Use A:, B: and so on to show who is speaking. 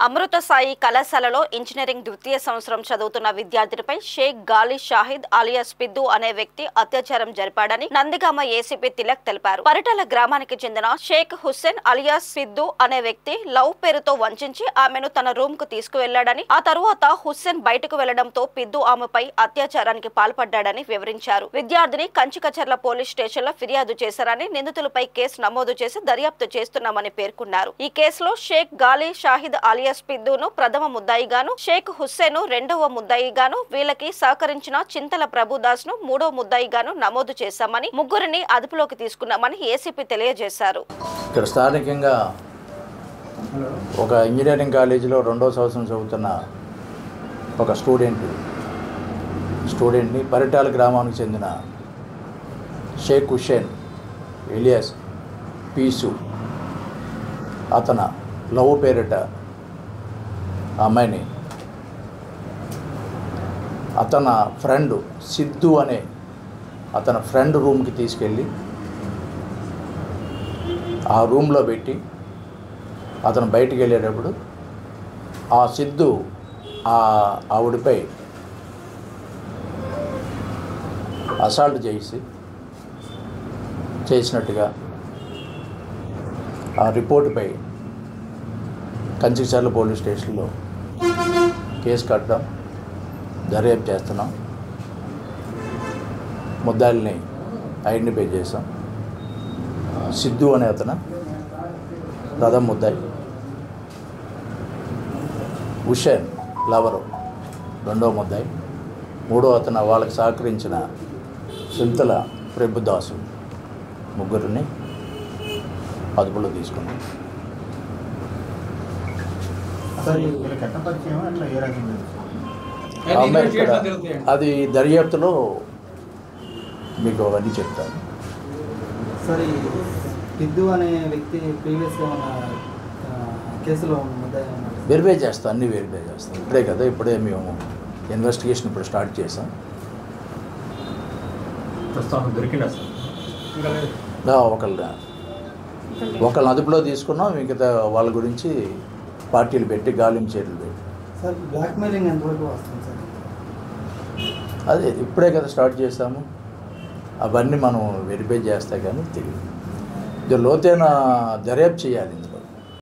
A: అమృత సాయి కళాశాలలో ఇంజనీరింగ్ ద్వితీయ సంవత్సరం చదువుతున్న విద్యార్థినిపై షేక్ గాలి షాహిద్ అలియాస్ పిద్దు అనే వ్యక్తి అత్యాచారం జరిపాడని నందిగామ ఏసీపీ తిలక్ తెలిపారు. పరిటాల గ్రామానికి చెందిన షేక్ హుస్సేన్ అలియాస్ పిద్దు అనే వ్యక్తి లవ్ పేరుతో వంచించి ఆమెను తన రూమ్ కు తీసుకువెళ్లాడని, ఆ తరువాత హుస్సేన్ బయటకు వెళ్లడంతో పిద్దు ఆమెపై అత్యాచారానికి పాల్పడ్డాడని వివరించారు. విద్యార్థిని కంచికచర్ల పోలీస్ స్టేషన్ లో ఫిర్యాదు చేశారని, నిందితులపై కేసు నమోదు చేసి దర్యాప్తు చేస్తున్నామని పేర్కొన్నారు. ఈ కేసులో షేక్ గాలి షాహిద్ అలియాస్ పిద్దును ప్రథమ ముద్దాయిగాను, షేక్ హుస్సేన్ రెండవ ముద్దాయిగాను, వీళ్ళకి సహకరించిన చింతల ప్రభుదాస్ ను మూడవ ముద్దాయిగాను నమోదు చేశామని, ముగ్గురిని అదుపులోకి తీసుకున్నామని ఏసీపీ తెలియజేశారు.
B: ఇక్కడ స్థానికంగా ఒక ఇంజనీరింగ్ కాలేజీలో రెండో సంవత్సరం చదువుతున్న ఒక స్టూడెంట్ని పరిటాల గ్రామానికి చెందిన షేక్ హుస్సేన్ ఎలియాస్ పీసు అతను లవ్ పేరిట అమ్మాయిని అతని ఫ్రెండ్ సిద్ధు అనే అతని ఫ్రెండ్ రూమ్కి తీసుకెళ్ళి ఆ రూమ్లో పెట్టి అతను బయటికి వెళ్ళేటప్పుడు ఆ సిద్ధు ఆవిడపై అసాల్ట్ చేసినట్టుగా ఆ రిపోర్టుపై కంచికచర్ల పోలీస్ స్టేషన్లో కేసు కట్టడం, దర్యాప్తు చేస్తున్నాం. ముద్దాయిల్ని ఐడెంటిఫై చేసాం. సిద్ధు అనే అతను ప్రథమ ముద్దాయి, హుస్సేన్ లవరు రెండవ ముద్దాయి, మూడో అతను వాళ్ళకి సహకరించిన చింతల ప్రభుదాసు ముగ్గురిని అదుపులో తీసుకున్నాం. అది దర్యాప్తులో మీకు అవన్నీ చెప్తాను.
C: సరే, పిద్దు అనే వ్యక్తి ప్రీవియస్గా ఉన్న కేసులో
B: వెరిఫై చేస్తాం, అన్నీ వెరిఫై చేస్తాం. ఇప్పుడే మేము ఇన్వెస్టిగేషన్ ఇప్పుడు స్టార్ట్ చేసాం. ఒకళ్ళని అదుపులో తీసుకున్నాం. మిగతా వాళ్ళ గురించి పార్టీలు పెట్టి గాలింపు చర్యలు పెట్టి
C: బ్లాక్మెయిలింగ్ ఎంతవరకు వస్తుంది సార్?
B: అదే ఇప్పుడే స్టార్ట్ చేస్తాము. అవన్నీ మనం వెరిఫై చేస్తే కానీ తెలియదు. ఇది లోతైన దర్యాప్తు చేయాలి.